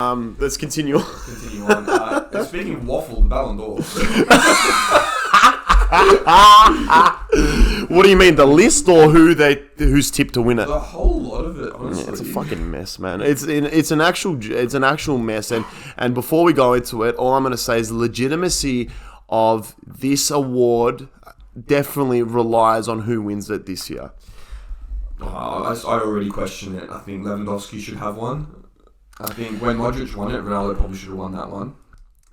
Let's continue. Continue on. Speaking of waffle, the Ballon d'Or. What do you mean, the list or who's tipped to win it? The whole lot of it, honestly. Yeah, it's a fucking mess, man. It's an actual mess. And before we go into it, all I'm going to say is the legitimacy of this award definitely relies on who wins it this year. I already question it. I think Lewandowski should have one. I think when Modric won it, Ronaldo probably should have won that one.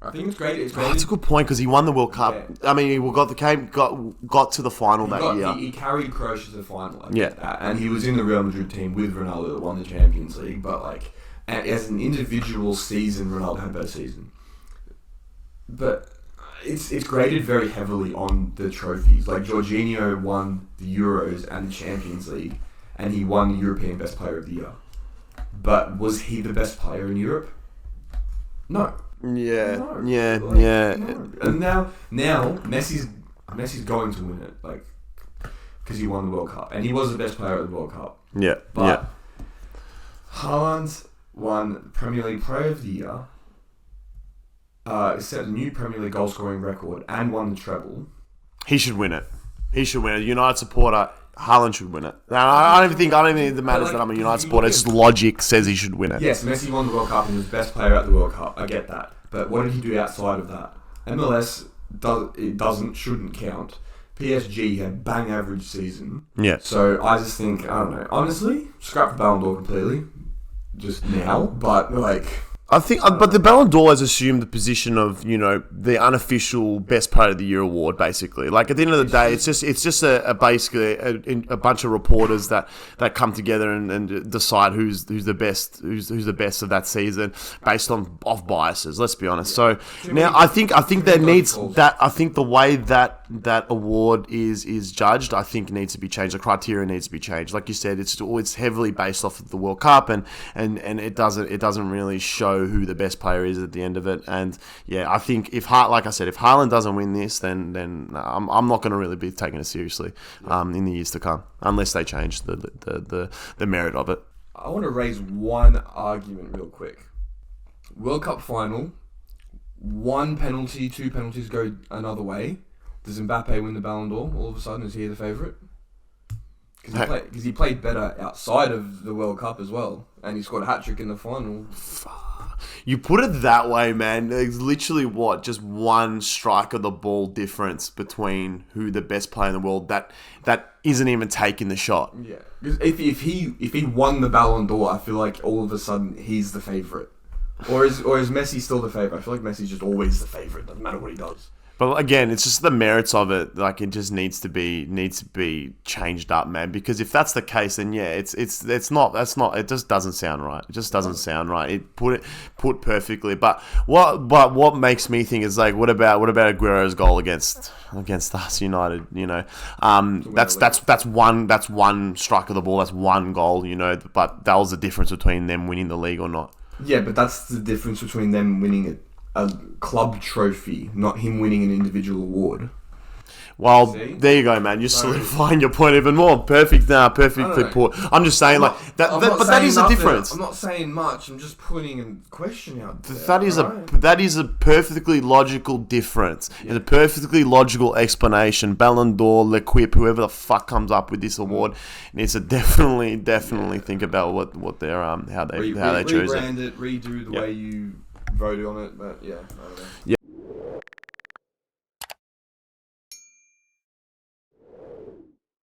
I think it's great. That's a good point because he won the World Cup. Yeah. I mean, he got to the final that year. He carried Croatia to the final. And he was in the Real Madrid team with Ronaldo that won the Champions League. But as an individual season, Ronaldo had a better season. But it's graded very heavily on the trophies. Like Jorginho won the Euros and the Champions League, and he won the European Best Player of the Year. But was he the best player in Europe? No. Yeah. No. No. And now Messi's going to win it, because he won the World Cup, and he was the best player at the World Cup. Yeah. But Haaland won Premier League Player of the Year, set a new Premier League goal scoring record, and won the treble. He should win it. United supporter. Haaland should win it. I don't even think it matters that I'm a United supporter. It's just logic says he should win it. Yes, Messi won the World Cup and was best player at the World Cup. I get that. But what did he do outside of that? MLS shouldn't count. PSG had bang average season. Yeah. So I just think, I don't know. Honestly, scrap the Ballon d'Or completely. Just now. But I think, but the Ballon d'Or has assumed the position of, the unofficial Best Player of the Year award, basically. At the end of the day, it's just basically a bunch of reporters that come together and decide who's the best of that season based off biases. Let's be honest. So now I think there needs that. I think the way that award is judged, I think needs to be changed. The criteria needs to be changed. Like you said, it's heavily based off of the World Cup, and it doesn't really show who the best player is at the end of it. And yeah, I think if Haaland doesn't win this, then I'm not going to really be taking it seriously in the years to come, unless they change the merit of it. I want to raise one argument real quick. World Cup final, one penalty, two penalties go another way. Does Mbappe win the Ballon d'Or all of a sudden? Is he the favourite? Because he played better outside of the World Cup as well, and he scored a hat-trick in the final. You put it that way, man. It's literally just one strike of the ball difference between who the best player in the world that isn't even taking the shot. Yeah, because if he won the Ballon d'Or, I feel like all of a sudden he's the favourite. Or is Messi still the favourite? I feel like Messi's just always the favourite, doesn't matter what he does. But again, it's just the merits of it. It just needs to be changed up, man. Because if that's the case, then yeah, it's not. It just doesn't sound right. It just doesn't sound right. It put perfectly. But what makes me think is what about Aguero's goal against us, United? That's one strike of the ball. That's one goal. But that was the difference between them winning the league or not. Yeah, but that's the difference between them winning a club trophy, not him winning an individual award. Well, there you go, man. You're solidifying your point even more. Perfectly put. I'm just saying, that is a difference. I'm not saying much. I'm just putting a question out there. That is a perfectly logical difference. Yeah. It's a perfectly logical explanation. Ballon d'Or, L'Equipe, whoever the fuck comes up with this award needs to definitely think about what they're how they choose it. Rebrand it, redo the way you voted on it, but yeah, I don't know.